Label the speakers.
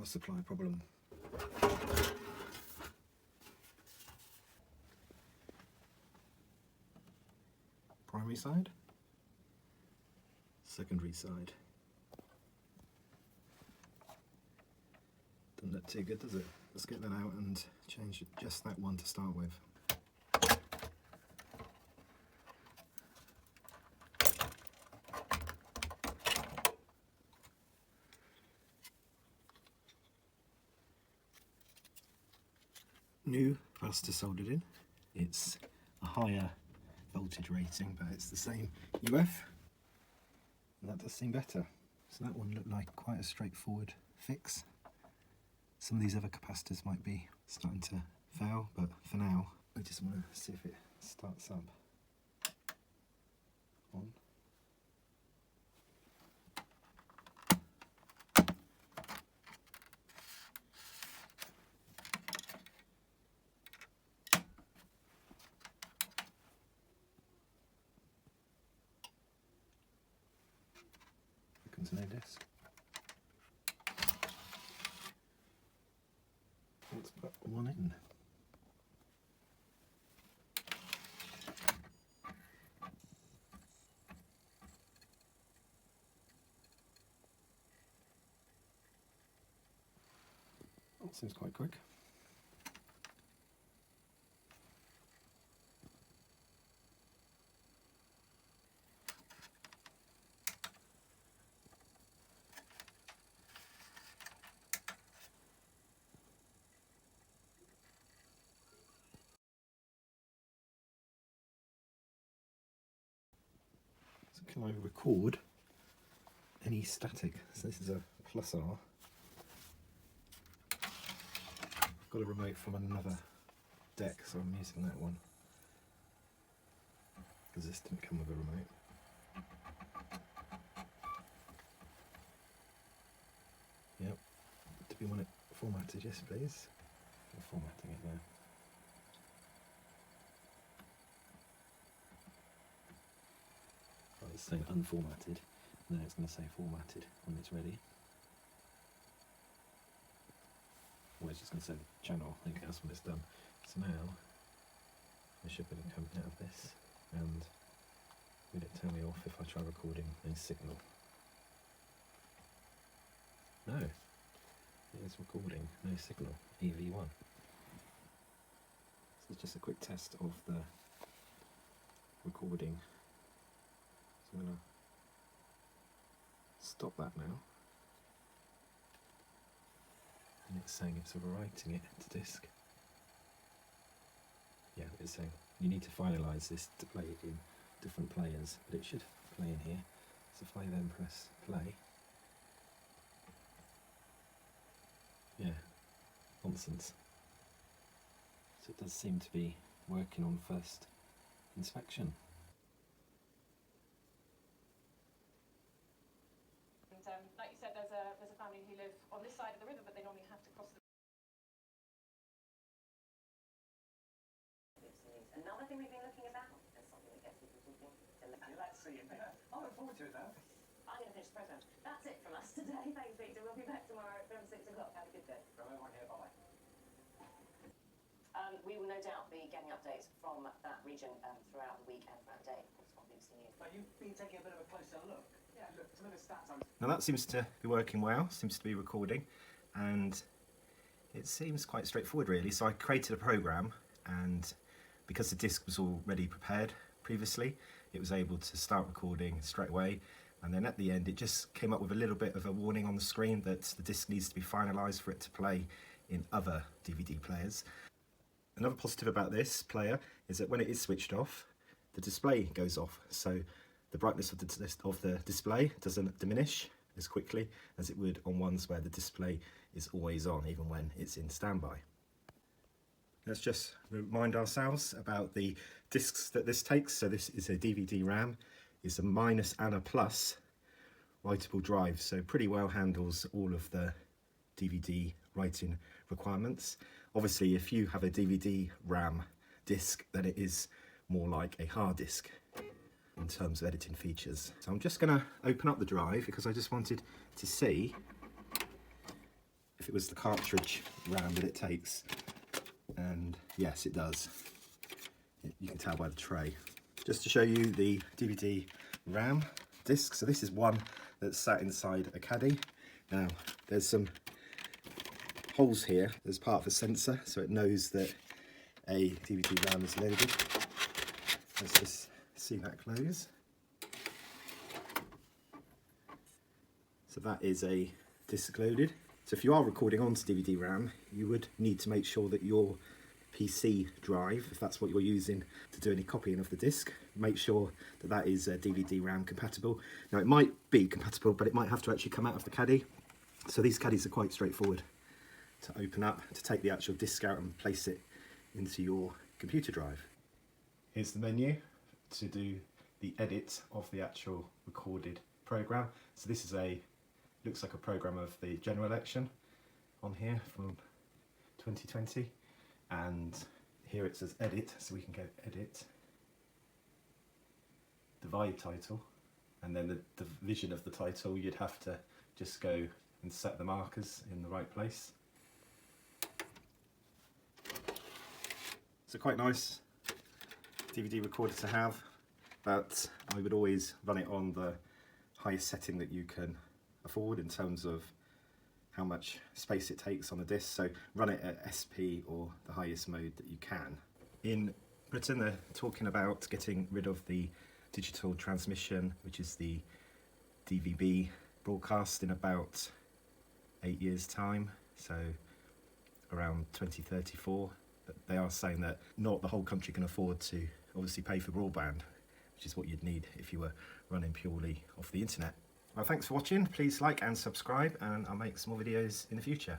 Speaker 1: power supply problem. Primary side, secondary side. Doesn't look too good, does it? Let's get that out and change just that one to start with. New capacitor soldered in. It's a higher voltage rating, but it's the same UF, and that does seem better. So that one looked like quite a straightforward fix. Some of these other capacitors might be starting to fail, but for now I just want to see if it starts up. On. Comes no disc. Let's put one in. That seems quite quick. So can I record any static? So this is a plus R. I've got a remote from another deck, so I'm using that one because this didn't come with a remote. Yep. Do we want it formatted? Yes, please. I'm formatting it now. It's saying unformatted. Now it's going to say formatted when it's ready. Or it's just going to say channel. I think that's when it's done. So now I should be able to come out of this, and will it turn me off if I try recording a signal? No, it is recording, no signal, EV1. So it's just a quick test of the recording. So I'm going to stop that now. And it's saying it's overwriting it to disk. Yeah, it's saying you need to finalise this to play it in different players, but it should play in here. So if I then press play, yeah, nonsense. So it does seem to be working on first inspection.
Speaker 2: And like you said, there's a family who live on this side of the river, but they normally have to cross the.
Speaker 3: Another thing we've been looking about, there's something that gets people talking.
Speaker 4: Let's see it. I look forward to it though.
Speaker 3: I'm going to finish the programme. That's it from us today. Thanks, Victor. We'll be back tomorrow from 6 o'clock. Have a good day.
Speaker 4: From everyone here, bye.
Speaker 3: We will no doubt be getting updates from that region throughout the week and throughout the day, of course, on BBC News.
Speaker 4: But you've been taking a bit of a closer look. Yeah, look, some of the stats I'm...
Speaker 1: Now that seems to be working well, seems to be recording, and it seems quite straightforward really. So I created a program, and because the disc was already prepared previously, it was able to start recording straight away, and then at the end it just came up with a little bit of a warning on the screen that the disc needs to be finalised for it to play in other DVD players. Another positive about this player is that when it is switched off, the display goes off, so the brightness of the display doesn't diminish as quickly as it would on ones where the display is always on, even when it's in standby. Let's just remind ourselves about the discs that this takes. So this is a DVD RAM, it's a minus and a plus writable drive, so pretty well handles all of the DVD writing requirements. Obviously, if you have a DVD RAM disc, then it is more like a hard disk in terms of editing features. So I'm just going to open up the drive because I just wanted to see if it was the cartridge RAM that it takes, and yes, it does. You can tell by the tray. Just to show you the DVD RAM disc, so this is one that's sat inside a caddy. Now there's some holes here as part of a sensor, so it knows that a DVD RAM is loaded. Let's just see that close. So that is a disc loaded. So if you are recording onto DVD RAM, you would need to make sure that your PC drive, if that's what you're using to do any copying of the disc, make sure that that is DVD RAM compatible. Now it might be compatible, but it might have to actually come out of the caddy. So these caddies are quite straightforward to open up, to take the actual disc out and place it into your computer drive. Here's the menu to do the edit of the actual recorded program. So this is looks like a program of the general election on here from 2020, and here it says edit, so we can go edit, divide title, and then the division of the title you'd have to just go and set the markers in the right place. So quite nice DVD recorder to have, but I would always run it on the highest setting that you can afford in terms of how much space it takes on a disc, so run it at SP or the highest mode that you can. In Britain they're talking about getting rid of the digital transmission, which is the DVB broadcast, in about 8 years time, so around 2034, but they are saying that not the whole country can afford to obviously pay for broadband, which is what you'd need if you were running purely off the internet. Well, thanks for watching. Please like and subscribe, and I'll make some more videos in the future.